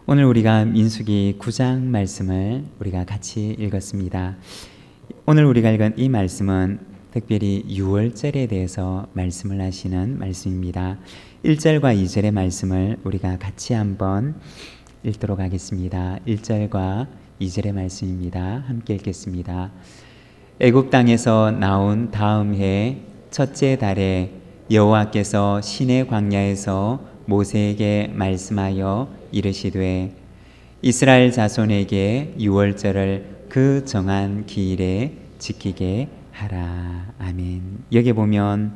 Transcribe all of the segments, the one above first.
오늘 우리가 민수기 9장 말씀을 우리가 같이 읽었습니다. 오늘 우리가 읽은 이 말씀은 특별히 유월절에 대해서 말씀을 하시는 말씀입니다. 1절과 2절의 말씀을 우리가 같이 한번 읽도록 하겠습니다. 1절과 2절의 말씀입니다. 함께 읽겠습니다. 애굽 땅에서 나온 다음 해 첫째 달에 여호와께서 시내 광야에서 모세에게 말씀하여 이르시되 이스라엘 자손에게 유월절을 그 정한 기일에 지키게 하라. 아멘. 여기 보면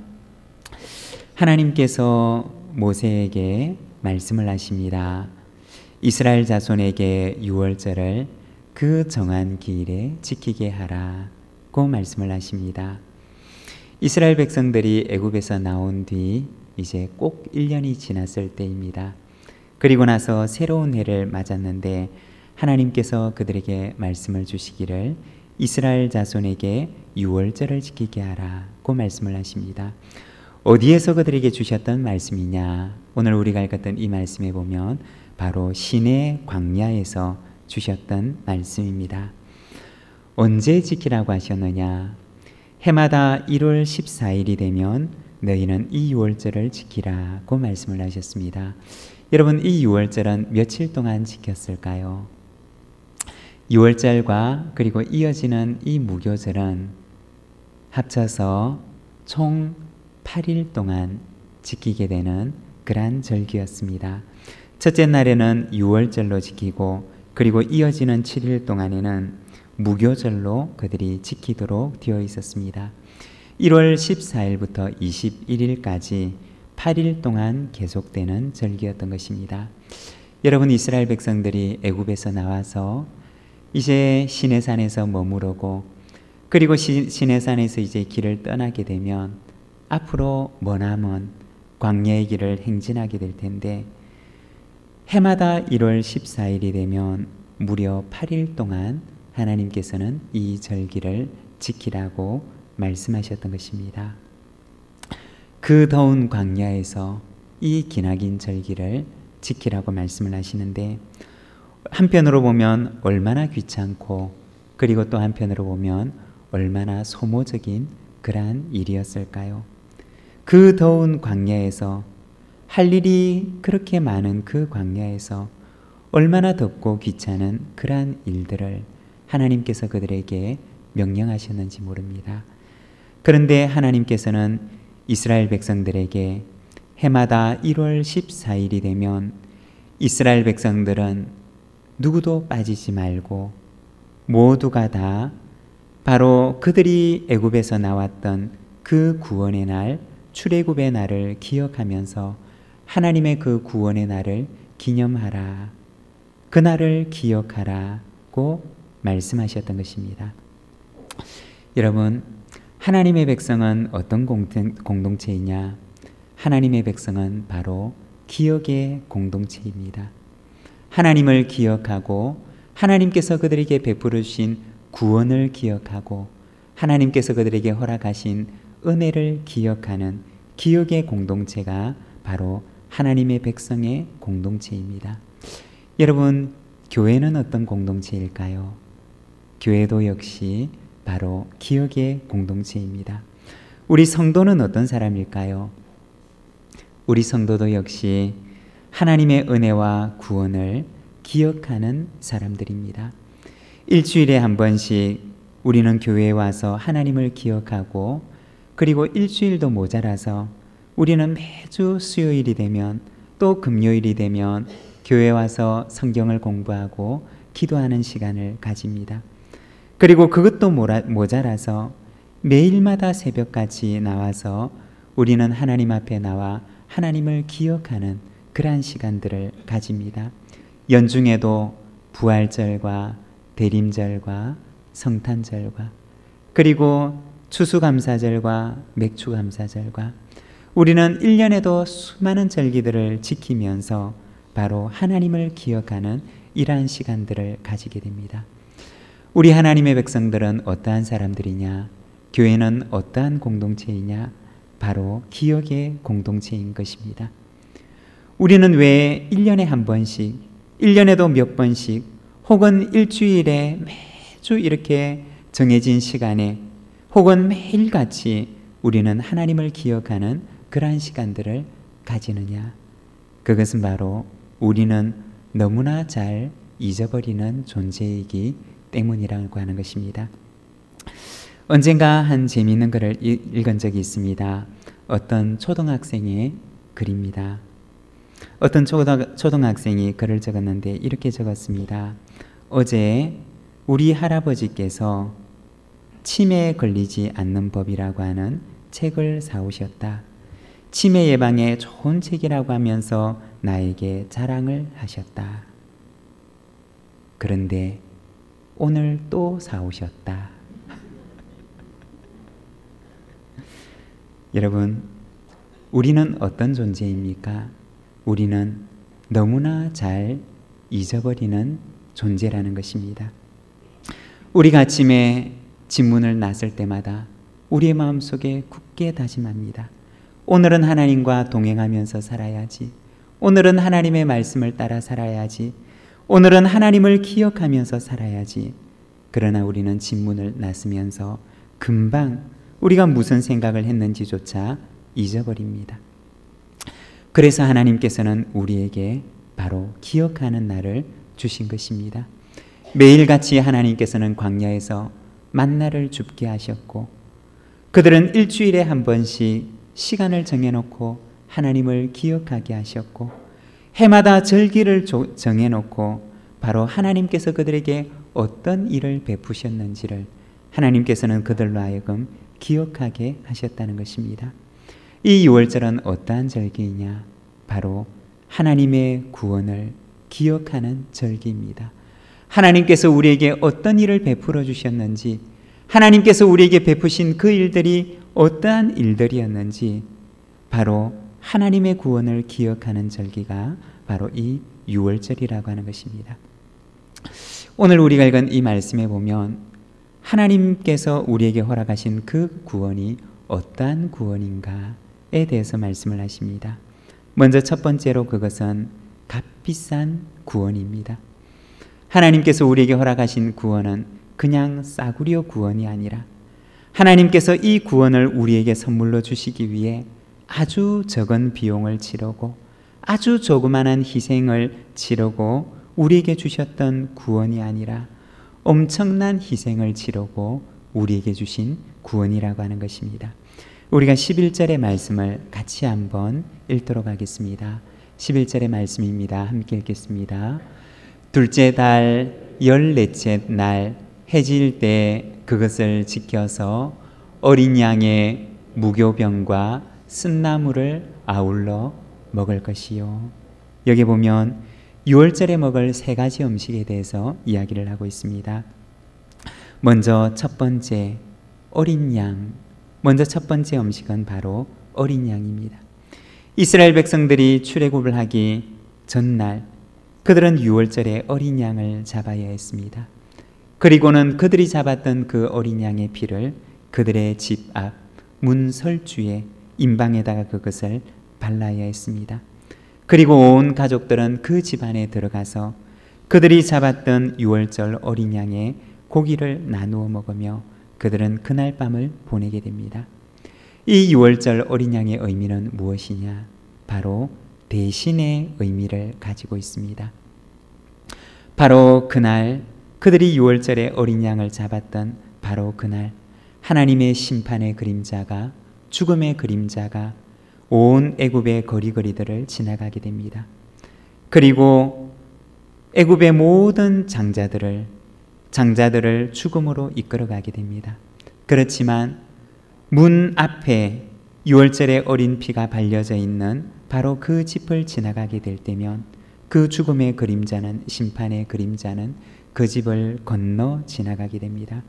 하나님께서 모세에게 말씀을 하십니다. 이스라엘 자손에게 유월절을 그 정한 기일에 지키게 하라고 말씀을 하십니다. 이스라엘 백성들이 애굽에서 나온 뒤 이제 꼭 1년이 지났을 때입니다. 그리고 나서 새로운 해를 맞았는데 하나님께서 그들에게 말씀을 주시기를 이스라엘 자손에게 유월절을 지키게 하라고 말씀을 하십니다. 어디에서 그들에게 주셨던 말씀이냐? 오늘 우리가 읽었던 이 말씀에 보면 바로 시내 광야에서 주셨던 말씀입니다. 언제 지키라고 하셨느냐? 해마다 1월 14일이 되면 너희는 이 유월절을 지키라고 말씀을 하셨습니다. 여러분, 이 유월절은 며칠 동안 지켰을까요? 유월절과 그리고 이어지는 이 무교절은 합쳐서 총 8일 동안 지키게 되는 그러한 절기였습니다. 첫째 날에는 유월절로 지키고 그리고 이어지는 7일 동안에는 무교절로 그들이 지키도록 되어 있었습니다. 1월 14일부터 21일까지 8일 동안 계속되는 절기였던 것입니다. 여러분, 이스라엘 백성들이 애굽에서 나와서 이제 시내산에서 머무르고 그리고 시내산에서 이제 길을 떠나게 되면 앞으로 머나먼 광야의 길을 행진하게 될 텐데 해마다 1월 14일이 되면 무려 8일 동안 하나님께서는 이 절기를 지키라고 말씀하셨던 것입니다. 그 더운 광야에서 이 기나긴 절기를 지키라고 말씀을 하시는데 한편으로 보면 얼마나 귀찮고 그리고 또 한편으로 보면 얼마나 소모적인 그러한 일이었을까요? 그 더운 광야에서 할 일이 그렇게 많은 그 광야에서 얼마나 덥고 귀찮은 그러한 일들을 하나님께서 그들에게 명령하셨는지 모릅니다. 그런데 하나님께서는 이스라엘 백성들에게 해마다 1월 14일이 되면 이스라엘 백성들은 누구도 빠지지 말고 모두가 다 바로 그들이 애굽에서 나왔던 그 구원의 날, 출애굽의 날을 기억하면서 하나님의 그 구원의 날을 기념하라. 그 날을 기억하라고 말씀하셨던 것입니다. 여러분, 하나님의 백성은 어떤 공동체이냐? 하나님의 백성은 바로 기억의 공동체입니다. 하나님을 기억하고 하나님께서 그들에게 베풀어 주신 구원을 기억하고 하나님께서 그들에게 허락하신 은혜를 기억하는 기억의 공동체가 바로 하나님의 백성의 공동체입니다. 여러분, 교회는 어떤 공동체일까요? 교회도 역시 바로 기억의 공동체입니다. 우리 성도는 어떤 사람일까요? 우리 성도도 역시 하나님의 은혜와 구원을 기억하는 사람들입니다. 일주일에 한 번씩 우리는 교회에 와서 하나님을 기억하고 그리고 일주일도 모자라서 우리는 매주 수요일이 되면 또 금요일이 되면 교회에 와서 성경을 공부하고 기도하는 시간을 가집니다. 그리고 그것도 모자라서 매일마다 새벽까지 나와서 우리는 하나님 앞에 나와 하나님을 기억하는 그러한 시간들을 가집니다. 연중에도 부활절과 대림절과 성탄절과 그리고 추수감사절과 맥주감사절과 우리는 1년에도 수많은 절기들을 지키면서 바로 하나님을 기억하는 이러한 시간들을 가지게 됩니다. 우리 하나님의 백성들은 어떠한 사람들이냐? 교회는 어떠한 공동체이냐? 바로 기억의 공동체인 것입니다. 우리는 왜 1년에 한 번씩 1년에도 몇 번씩 혹은 일주일에 매주 이렇게 정해진 시간에 혹은 매일같이 우리는 하나님을 기억하는 그러한 시간들을 가지느냐? 그것은 바로 우리는 너무나 잘 잊어버리는 존재이기 때문이라고 하는 것입니다. 언젠가 한 재미있는 글을 읽은 적이 있습니다. 어떤 초등학생의 글입니다. 어떤 초등학생이 글을 적었는데 이렇게 적었습니다. 어제 우리 할아버지께서 치매에 걸리지 않는 법이라고 하는 책을 사오셨다. 치매 예방에 좋은 책이라고 하면서 나에게 자랑을 하셨다. 그런데 오늘 또 사오셨다. 여러분, 우리는 어떤 존재입니까? 우리는 너무나 잘 잊어버리는 존재라는 것입니다. 우리가 아침에 집문을 나설 때마다 우리의 마음속에 굳게 다짐합니다. 오늘은 하나님과 동행하면서 살아야지. 오늘은 하나님의 말씀을 따라 살아야지. 오늘은 하나님을 기억하면서 살아야지. 그러나 우리는 집문을 나서면서 금방 우리가 무슨 생각을 했는지조차 잊어버립니다. 그래서 하나님께서는 우리에게 바로 기억하는 날을 주신 것입니다. 매일같이 하나님께서는 광야에서 만나를 줍게 하셨고, 그들은 일주일에 한 번씩 시간을 정해놓고 하나님을 기억하게 하셨고, 해마다 절기를 정해놓고 바로 하나님께서 그들에게 어떤 일을 베푸셨는지를 하나님께서는 그들로 하여금 기억하게 하셨다는 것입니다. 이 유월절은 어떠한 절기이냐? 바로 하나님의 구원을 기억하는 절기입니다. 하나님께서 우리에게 어떤 일을 베풀어 주셨는지, 하나님께서 우리에게 베푸신 그 일들이 어떠한 일들이었는지, 바로 하나님의 구원을 기억하는 절기가 바로 이 유월절이라고 하는 것입니다. 오늘 우리가 읽은 이 말씀에 보면 하나님께서 우리에게 허락하신 그 구원이 어떠한 구원인가에 대해서 말씀을 하십니다. 먼저 첫 번째로 그것은 값비싼 구원입니다. 하나님께서 우리에게 허락하신 구원은 그냥 싸구려 구원이 아니라 하나님께서 이 구원을 우리에게 선물로 주시기 위해 아주 적은 비용을 치르고 아주 조그마한 희생을 치르고 우리에게 주셨던 구원이 아니라 엄청난 희생을 치르고 우리에게 주신 구원이라고 하는 것입니다. 우리가 11절의 말씀을 같이 한번 읽도록 하겠습니다. 11절의 말씀입니다. 함께 읽겠습니다. 둘째 달 14째 날 해질 때 그것을 지켜서 어린 양의 무교병과 쓴나물을 아울러 먹을 것이요. 여기 보면 6월절에 먹을 세 가지 음식에 대해서 이야기를 하고 있습니다. 먼저 첫 번째 어린 양. 먼저 첫 번째 음식은 바로 어린 양입니다. 이스라엘 백성들이 출애굽을 하기 전날 그들은 6월절에 어린 양을 잡아야 했습니다. 그리고는 그들이 잡았던 그 어린 양의 피를 그들의 집 앞 문설주에 임방에다가 그것을 발라야 했습니다. 그리고 온 가족들은 그 집 안에 들어가서 그들이 잡았던 6월절 어린 양의 고기를 나누어 먹으며 그들은 그날 밤을 보내게 됩니다. 이 6월절 어린 양의 의미는 무엇이냐? 바로 대신의 의미를 가지고 있습니다. 바로 그날 그들이 6월절에 어린 양을 잡았던 바로 그날 하나님의 심판의 그림자가, 죽음의 그림자가 온 애굽의 거리거리들을 지나가게 됩니다. 그리고 애굽의 모든 장자들을 죽음으로 이끌어가게 됩니다. 그렇지만 문 앞에 6월절의 어린 피가 발려져 있는 바로 그 집을 지나가게 될 때면 그 죽음의 그림자는, 심판의 그림자는 그 집을 건너 지나가게 됩니다.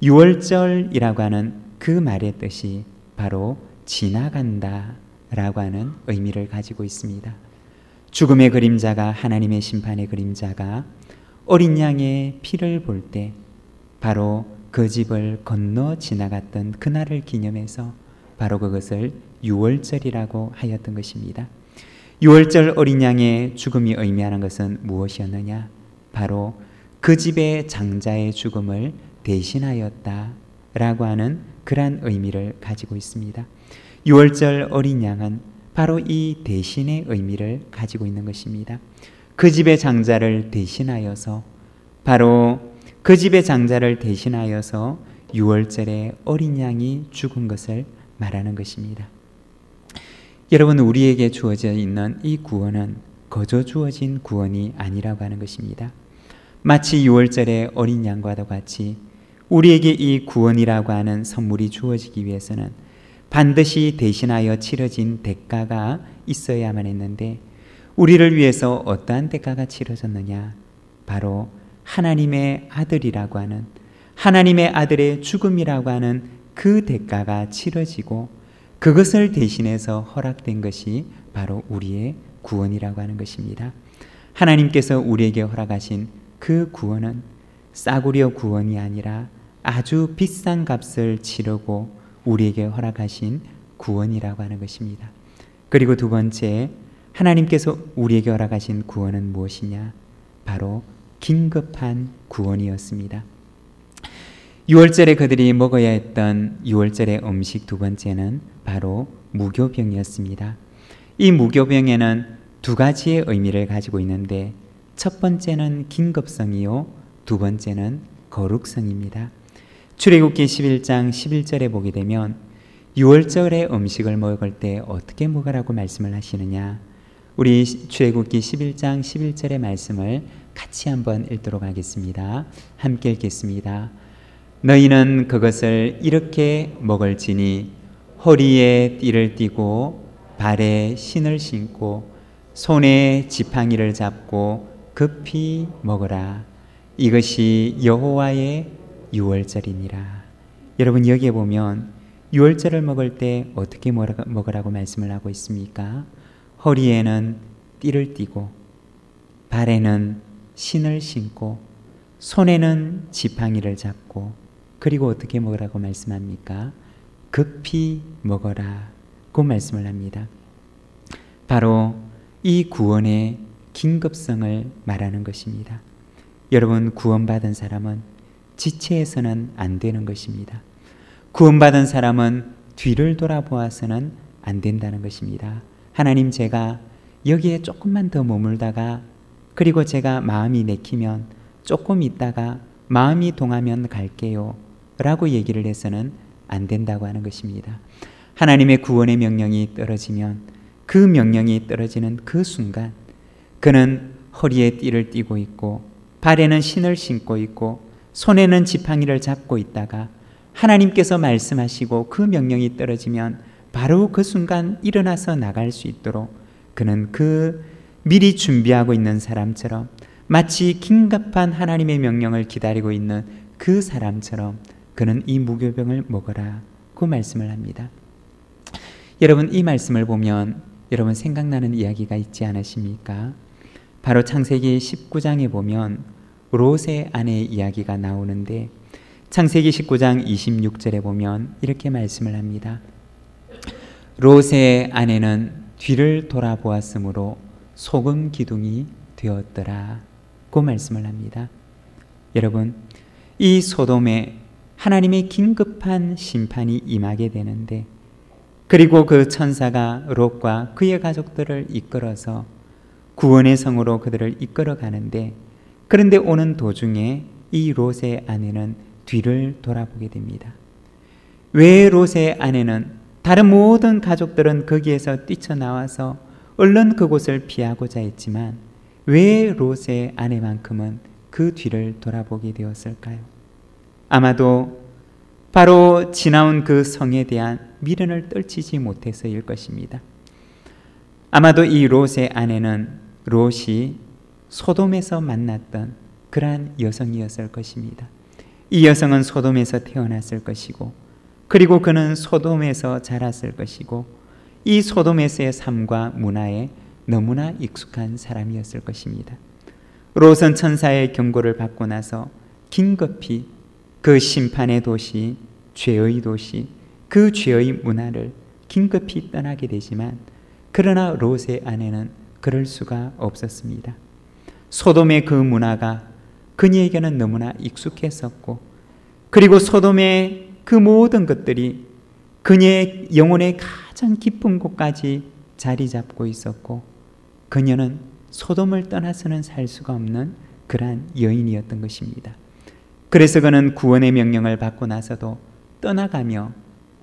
6월절이라고 하는 그 말의 뜻이 바로 지나간다 라고 하는 의미를 가지고 있습니다. 죽음의 그림자가, 하나님의 심판의 그림자가 어린 양의 피를 볼 때 바로 그 집을 건너 지나갔던 그날을 기념해서 바로 그것을 6월절이라고 하였던 것입니다. 유월절 어린 양의 죽음이 의미하는 것은 무엇이었느냐? 바로 그 집의 장자의 죽음을 대신하였다라고 하는 그러한 의미를 가지고 있습니다. 유월절 어린 양은 바로 이 대신의 의미를 가지고 있는 것입니다. 그 집의 장자를 대신하여서, 바로 그 집의 장자를 대신하여서 유월절에 어린 양이 죽은 것을 말하는 것입니다. 여러분, 우리에게 주어져 있는 이 구원은 거저 주어진 구원이 아니라고 하는 것입니다. 마치 유월절에 어린 양과도 같이 우리에게 이 구원이라고 하는 선물이 주어지기 위해서는 반드시 대신하여 치러진 대가가 있어야만 했는데, 우리를 위해서 어떠한 대가가 치러졌느냐? 바로 하나님의 아들이라고 하는, 하나님의 아들의 죽음이라고 하는 그 대가가 치러지고 그것을 대신해서 허락된 것이 바로 우리의 구원이라고 하는 것입니다. 하나님께서 우리에게 허락하신 그 구원은 싸구려 구원이 아니라 아주 비싼 값을 치르고 우리에게 허락하신 구원이라고 하는 것입니다. 그리고 두 번째, 하나님께서 우리에게 허락하신 구원은 무엇이냐? 바로 긴급한 구원이었습니다. 유월절에 그들이 먹어야 했던 유월절의 음식 두 번째는 바로 무교병이었습니다. 이 무교병에는 두 가지의 의미를 가지고 있는데, 첫 번째는 긴급성이요, 두 번째는 거룩성입니다. 출애굽기 11장 11절에 보게 되면 유월절의 음식을 먹을 때 어떻게 먹으라고 말씀을 하시느냐? 우리 출애굽기 11장 11절의 말씀을 같이 한번 읽도록 하겠습니다. 함께 읽겠습니다. 너희는 그것을 이렇게 먹을지니 허리에 띠를 띠고 발에 신을 신고 손에 지팡이를 잡고 급히 먹으라. 이것이 여호와의 유월절이니라. 여러분, 여기에 보면 유월절을 먹을 때 어떻게 먹으라고 말씀을 하고 있습니까? 허리에는 띠를 띠고 발에는 신을 신고 손에는 지팡이를 잡고, 그리고 어떻게 먹으라고 말씀합니까? 급히 먹어라 고 말씀을 합니다. 바로 이 구원의 긴급성을 말하는 것입니다. 여러분, 구원받은 사람은 지체해서는 안 되는 것입니다. 구원받은 사람은 뒤를 돌아보아서는 안 된다는 것입니다. 하나님, 제가 여기에 조금만 더 머물다가, 그리고 제가 마음이 내키면 조금 있다가 마음이 동하면 갈게요 라고 얘기를 해서는 안 된다고 하는 것입니다. 하나님의 구원의 명령이 떨어지면, 그 명령이 떨어지는 그 순간 그는 허리에 띠를 띠고 있고 발에는 신을 신고 있고 손에는 지팡이를 잡고 있다가 하나님께서 말씀하시고 그 명령이 떨어지면 바로 그 순간 일어나서 나갈 수 있도록 그는 그 미리 준비하고 있는 사람처럼, 마치 긴급한 하나님의 명령을 기다리고 있는 그 사람처럼 그는 이 무교병을 먹어라 그 말씀을 합니다. 여러분, 이 말씀을 보면 여러분 생각나는 이야기가 있지 않으십니까? 바로 창세기 19장에 보면 롯의 아내의 이야기가 나오는데, 창세기 19장 26절에 보면 이렇게 말씀을 합니다. 롯의 아내는 뒤를 돌아보았으므로 소금 기둥이 되었더라 고 말씀을 합니다. 여러분, 이 소돔에 하나님의 긴급한 심판이 임하게 되는데, 그리고 그 천사가 롯과 그의 가족들을 이끌어서 구원의 성으로 그들을 이끌어 가는데, 그런데 오는 도중에 이 롯의 아내는 뒤를 돌아보게 됩니다. 왜 롯의 아내는, 다른 모든 가족들은 거기에서 뛰쳐나와서 얼른 그곳을 피하고자 했지만 왜 롯의 아내만큼은 그 뒤를 돌아보게 되었을까요? 아마도 바로 지나온 그 성에 대한 미련을 떨치지 못해서일 것입니다. 아마도 이 롯의 아내는 롯이 소돔에서 만났던 그러한 여성이었을 것입니다. 이 여성은 소돔에서 태어났을 것이고, 그리고 그는 소돔에서 자랐을 것이고, 이 소돔에서의 삶과 문화에 너무나 익숙한 사람이었을 것입니다. 롯은 천사의 경고를 받고 나서 긴급히 그 심판의 도시, 죄의 도시, 그 죄의 문화를 긴급히 떠나게 되지만, 그러나 롯의 아내는 그럴 수가 없었습니다. 소돔의 그 문화가 그녀에게는 너무나 익숙했었고, 그리고 소돔의 그 모든 것들이 그녀의 영혼의 가장 깊은 곳까지 자리 잡고 있었고, 그녀는 소돔을 떠나서는 살 수가 없는 그러한 여인이었던 것입니다. 그래서 그는 구원의 명령을 받고 나서도 떠나가며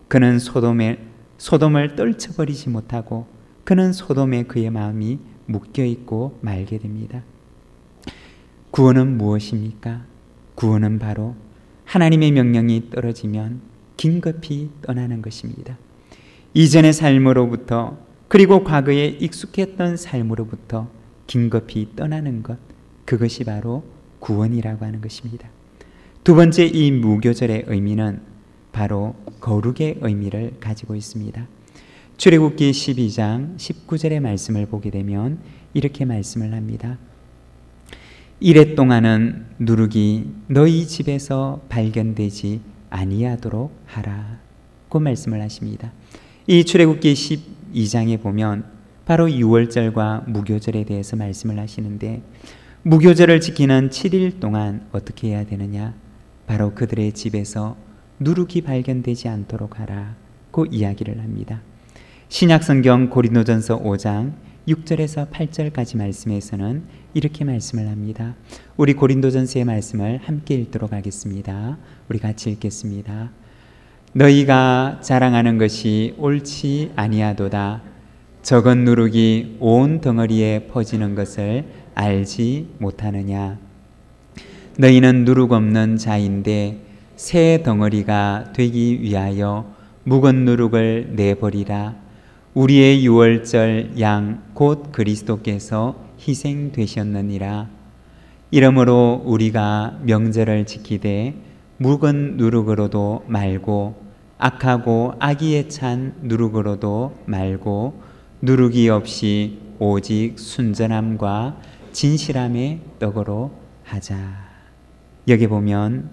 그는 소돔을 떨쳐버리지 못하고 그는 소돔에 그의 마음이 묶여있고 말게 됩니다. 구원은 무엇입니까? 구원은 바로 하나님의 명령이 떨어지면 긴급히 떠나는 것입니다. 이전의 삶으로부터, 그리고 과거에 익숙했던 삶으로부터 긴급히 떠나는 것, 그것이 바로 구원이라고 하는 것입니다. 두 번째, 이 무교절의 의미는 바로 거룩의 의미를 가지고 있습니다. 출애굽기 12장 19절의 말씀을 보게 되면 이렇게 말씀을 합니다. 이레 동안은 누룩이 너희 집에서 발견되지 아니하도록 하라고 말씀을 하십니다. 이 출애굽기 12장에 보면 바로 유월절과 무교절에 대해서 말씀을 하시는데, 무교절을 지키는 7일 동안 어떻게 해야 되느냐? 바로 그들의 집에서 누룩이 발견되지 않도록 하라고 이야기를 합니다. 신약성경 고린도전서 5장 6절에서 8절까지 말씀에서는 이렇게 말씀을 합니다. 우리 고린도전서의 말씀을 함께 읽도록 하겠습니다. 우리 같이 읽겠습니다. 너희가 자랑하는 것이 옳지 아니하도다. 적은 누룩이 온 덩어리에 퍼지는 것을 알지 못하느냐. 너희는 누룩 없는 자인데 새 덩어리가 되기 위하여 묵은 누룩을 내버리라. 우리의 유월절 양 곧 그리스도께서 희생되셨느니라. 이러므로 우리가 명절을 지키되 묵은 누룩으로도 말고 악하고 악의에 찬 누룩으로도 말고 누룩이 없이 오직 순전함과 진실함의 떡으로 하자. 여기 보면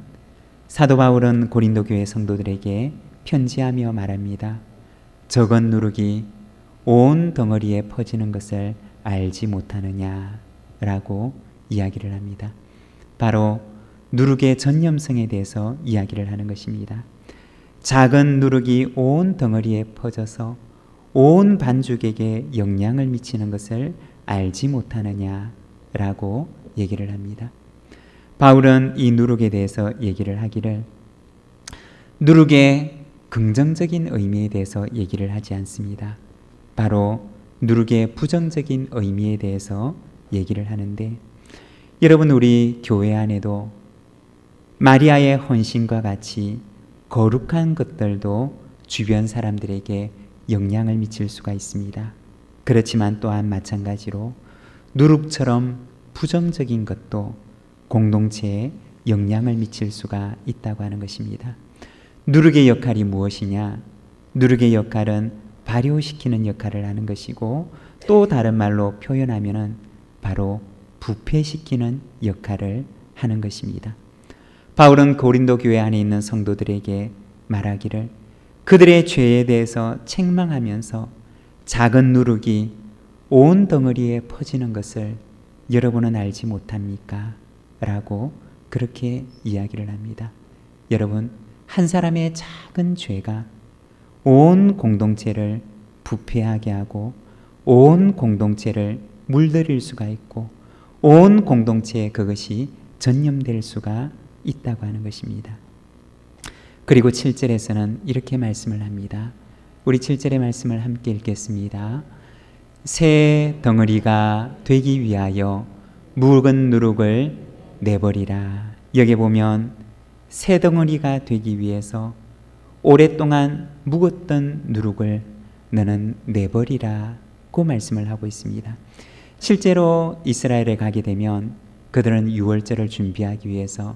사도 바울은 고린도 교회 성도들에게 편지하며 말합니다. 적은 누룩이 온 덩어리에 퍼지는 것을 알지 못하느냐라고 이야기를 합니다. 바로 누룩의 전염성에 대해서 이야기를 하는 것입니다. 작은 누룩이 온 덩어리에 퍼져서 온 반죽에게 영향을 미치는 것을 알지 못하느냐라고 얘기를 합니다. 바울은 이 누룩에 대해서 얘기를 하기를 누룩의 긍정적인 의미에 대해서 얘기를 하지 않습니다. 바로 누룩의 부정적인 의미에 대해서 얘기를 하는데, 여러분, 우리 교회 안에도 마리아의 헌신과 같이 거룩한 것들도 주변 사람들에게 영향을 미칠 수가 있습니다. 그렇지만 또한 마찬가지로 누룩처럼 부정적인 것도 공동체에 영향을 미칠 수가 있다고 하는 것입니다. 누룩의 역할이 무엇이냐? 누룩의 역할은 발효시키는 역할을 하는 것이고, 또 다른 말로 표현하면은 바로 부패시키는 역할을 하는 것입니다. 바울은 고린도 교회 안에 있는 성도들에게 말하기를 그들의 죄에 대해서 책망하면서 작은 누룩이 온 덩어리에 퍼지는 것을 여러분은 알지 못합니까? 라고 그렇게 이야기를 합니다. 여러분, 한 사람의 작은 죄가 온 공동체를 부패하게 하고 온 공동체를 물들일 수가 있고 온 공동체에 그것이 전염될 수가 있다고 하는 것입니다. 그리고 7절에서는 이렇게 말씀을 합니다. 우리 7절의 말씀을 함께 읽겠습니다. 새 덩어리가 되기 위하여 묵은 누룩을 내버리라. 여기 보면 새 덩어리가 되기 위해서 오랫동안 묵었던 누룩을 너는 내버리라고 말씀을 하고 있습니다. 실제로 이스라엘에 가게 되면 그들은 유월절을 준비하기 위해서,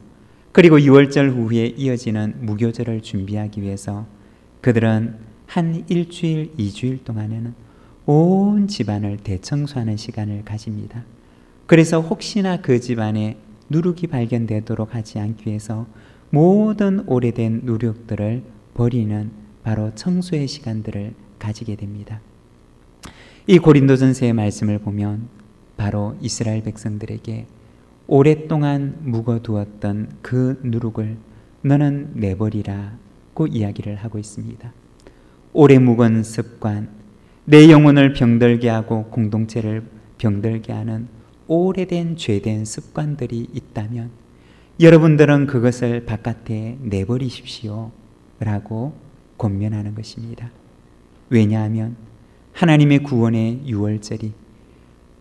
그리고 유월절 후에 이어지는 무교절을 준비하기 위해서 그들은 한 일주일, 2주일 동안에는 온 집안을 대청소하는 시간을 가집니다. 그래서 혹시나 그 집안에 누룩이 발견되도록 하지 않기 위해서 모든 오래된 누룩들을 버리는 바로 청소의 시간들을 가지게 됩니다. 이 고린도전서의 말씀을 보면 바로 이스라엘 백성들에게 오랫동안 묵어두었던 그 누룩을 너는 내버리라고 이야기를 하고 있습니다. 오래 묵은 습관, 내 영혼을 병들게 하고 공동체를 병들게 하는 오래된 죄된 습관들이 있다면 여러분들은 그것을 바깥에 내버리십시오 라고 권면하는 것입니다. 왜냐하면 하나님의 구원의 유월절이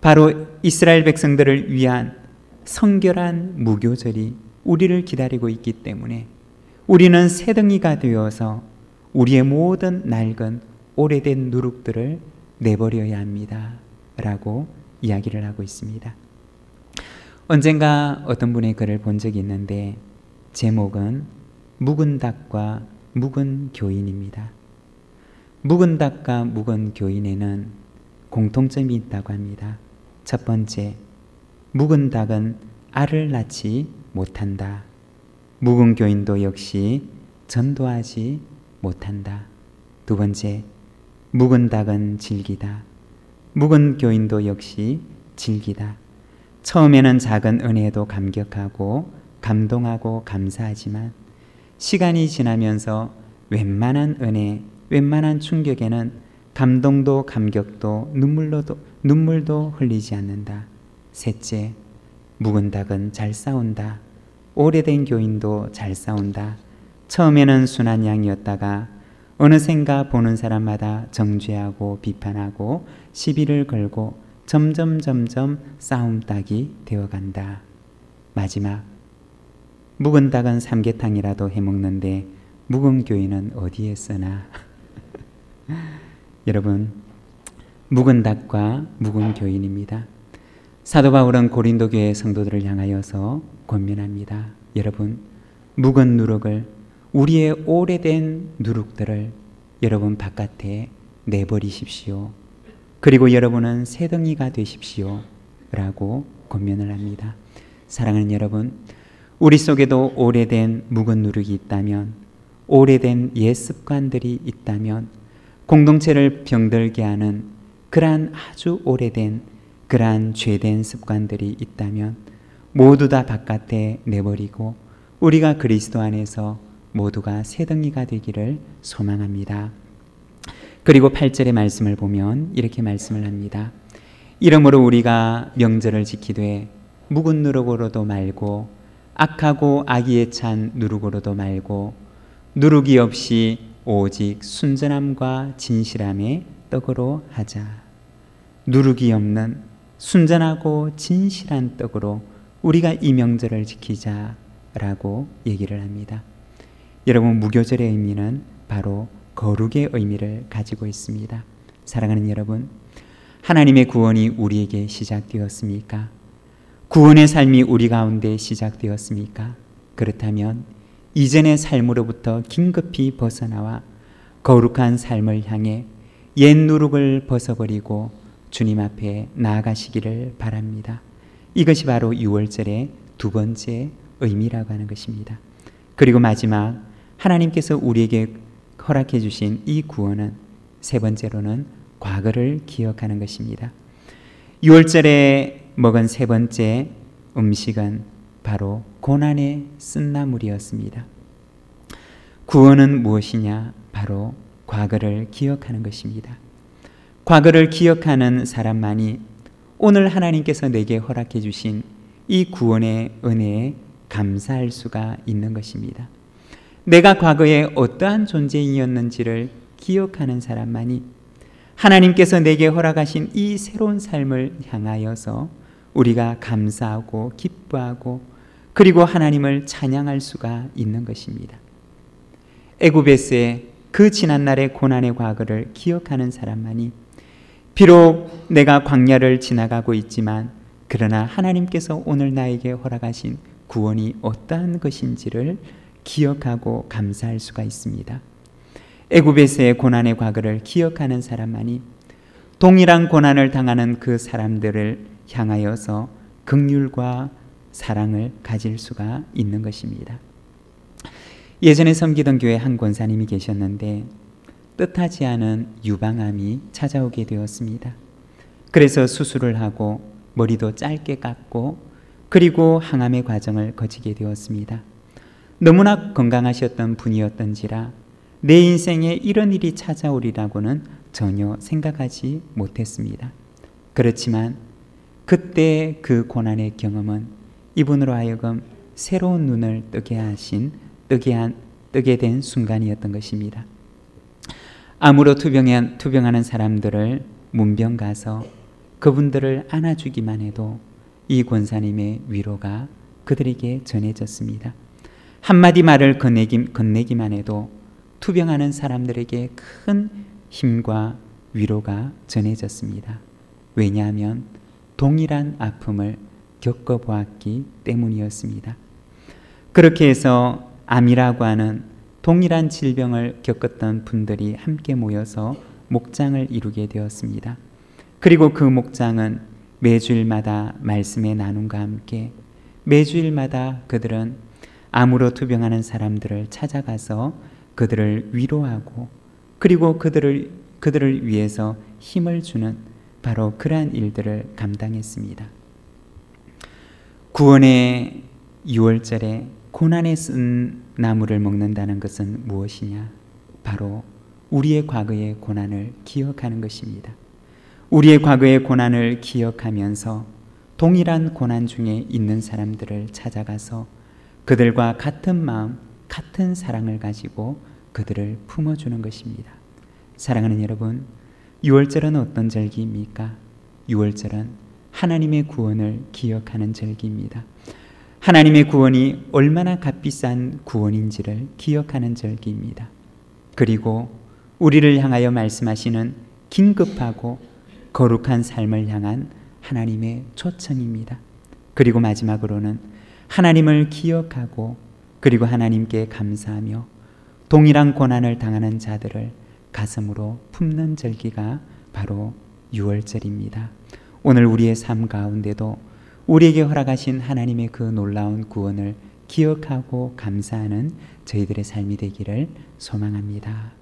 바로 이스라엘 백성들을 위한 성결한 무교절이 우리를 기다리고 있기 때문에 우리는 새덩이가 되어서 우리의 모든 낡은 오래된 누룩들을 내버려야 합니다 라고 이야기를 하고 있습니다. 언젠가 어떤 분의 글을 본 적이 있는데 제목은 묵은 닭과 묵은 교인입니다. 묵은 닭과 묵은 교인에는 공통점이 있다고 합니다. 첫 번째, 묵은 닭은 알을 낳지 못한다. 묵은 교인도 역시 전도하지 못한다. 두 번째, 묵은 닭은 질기다. 묵은 교인도 역시 질기다. 처음에는 작은 은혜에도 감격하고 감동하고 감사하지만 시간이 지나면서 웬만한 은혜, 웬만한 충격에는 감동도 감격도 눈물도 흘리지 않는다. 셋째, 묵은 닭은 잘 싸운다. 오래된 교인도 잘 싸운다. 처음에는 순한 양이었다가 어느샌가 보는 사람마다 정죄하고 비판하고 시비를 걸고 점점 싸움닭이 되어간다. 마지막, 묵은 닭은 삼계탕이라도 해먹는데 묵은 교인은 어디에 쓰나? 여러분, 묵은 닭과 묵은 교인입니다. 사도 바울은 고린도 교회 성도들을 향하여서 권면합니다. 여러분, 묵은 누룩을, 우리의 오래된 누룩들을 여러분 바깥에 내버리십시오. 그리고 여러분은 새덩이가 되십시오 라고 권면을 합니다. 사랑하는 여러분, 우리 속에도 오래된 묵은 누룩이 있다면, 오래된 옛 습관들이 있다면, 공동체를 병들게 하는 그러한 아주 오래된 그러한 죄된 습관들이 있다면 모두 다 바깥에 내버리고 우리가 그리스도 안에서 모두가 새덩이가 되기를 소망합니다. 그리고 8절의 말씀을 보면 이렇게 말씀을 합니다. 이러므로 우리가 명절을 지키되 묵은 누룩으로도 말고 악하고 악의에 찬 누룩으로도 말고 누룩이 없이 오직 순전함과 진실함의 떡으로 하자. 누룩이 없는 순전하고 진실한 떡으로 우리가 이 명절을 지키자라고 얘기를 합니다. 여러분, 무교절의 의미는 바로 거룩의 의미를 가지고 있습니다. 사랑하는 여러분, 하나님의 구원이 우리에게 시작되었습니까? 구원의 삶이 우리 가운데 시작되었습니까? 그렇다면 이전의 삶으로부터 긴급히 벗어나와 거룩한 삶을 향해 옛 누룩을 벗어버리고 주님 앞에 나아가시기를 바랍니다. 이것이 바로 유월절의 두 번째 의미라고 하는 것입니다. 그리고 마지막, 하나님께서 우리에게 허락해 주신 이 구원은 세 번째로는 과거를 기억하는 것입니다. 유월절에 먹은 세 번째 음식은 바로 고난의 쓴나물이었습니다. 구원은 무엇이냐? 바로 과거를 기억하는 것입니다. 과거를 기억하는 사람만이 오늘 하나님께서 내게 허락해 주신 이 구원의 은혜에 감사할 수가 있는 것입니다. 내가 과거에 어떠한 존재이었는지를 기억하는 사람만이 하나님께서 내게 허락하신 이 새로운 삶을 향하여서 우리가 감사하고 기뻐하고 그리고 하나님을 찬양할 수가 있는 것입니다. 애굽에서의 그 지난날의 고난의 과거를 기억하는 사람만이 비록 내가 광야를 지나가고 있지만 그러나 하나님께서 오늘 나에게 허락하신 구원이 어떠한 것인지를 기억하고 감사할 수가 있습니다. 애굽에서의 고난의 과거를 기억하는 사람만이 동일한 고난을 당하는 그 사람들을 향하여서 긍휼과 사랑을 가질 수가 있는 것입니다. 예전에 섬기던 교회 한 권사님이 계셨는데 뜻하지 않은 유방암이 찾아오게 되었습니다. 그래서 수술을 하고 머리도 짧게 깎고 그리고 항암의 과정을 거치게 되었습니다. 너무나 건강하셨던 분이었던지라 내 인생에 이런 일이 찾아오리라고는 전혀 생각하지 못했습니다. 그렇지만 그때 그 고난의 경험은 이분으로 하여금 새로운 눈을 뜨게 된 순간이었던 것입니다. 암으로 투병하는 사람들을 문병 가서 그분들을 안아주기만 해도 이 권사님의 위로가 그들에게 전해졌습니다. 한마디 말을 건네기만 해도 투병하는 사람들에게 큰 힘과 위로가 전해졌습니다. 왜냐하면 동일한 아픔을 겪어보았기 때문이었습니다. 그렇게 해서 암이라고 하는 동일한 질병을 겪었던 분들이 함께 모여서 목장을 이루게 되었습니다. 그리고 그 목장은 매주일마다 말씀의 나눔과 함께 매주일마다 그들은 암으로 투병하는 사람들을 찾아가서 그들을 위로하고 그리고 그들을 위해서 힘을 주는 바로 그러한 일들을 감당했습니다. 구원의 6월절에 고난에 쓴 나무를 먹는다는 것은 무엇이냐? 바로 우리의 과거의 고난을 기억하는 것입니다. 우리의 과거의 고난을 기억하면서 동일한 고난 중에 있는 사람들을 찾아가서 그들과 같은 마음, 같은 사랑을 가지고 그들을 품어주는 것입니다. 사랑하는 여러분, 6월절은 어떤 절기입니까? 6월절은 하나님의 구원을 기억하는 절기입니다. 하나님의 구원이 얼마나 값비싼 구원인지를 기억하는 절기입니다. 그리고 우리를 향하여 말씀하시는 긴급하고 거룩한 삶을 향한 하나님의 초청입니다. 그리고 마지막으로는 하나님을 기억하고 그리고 하나님께 감사하며 동일한 고난을 당하는 자들을 가슴으로 품는 절기가 바로 6월절입니다. 오늘 우리의 삶 가운데도 우리에게 허락하신 하나님의 그 놀라운 구원을 기억하고 감사하는 저희들의 삶이 되기를 소망합니다.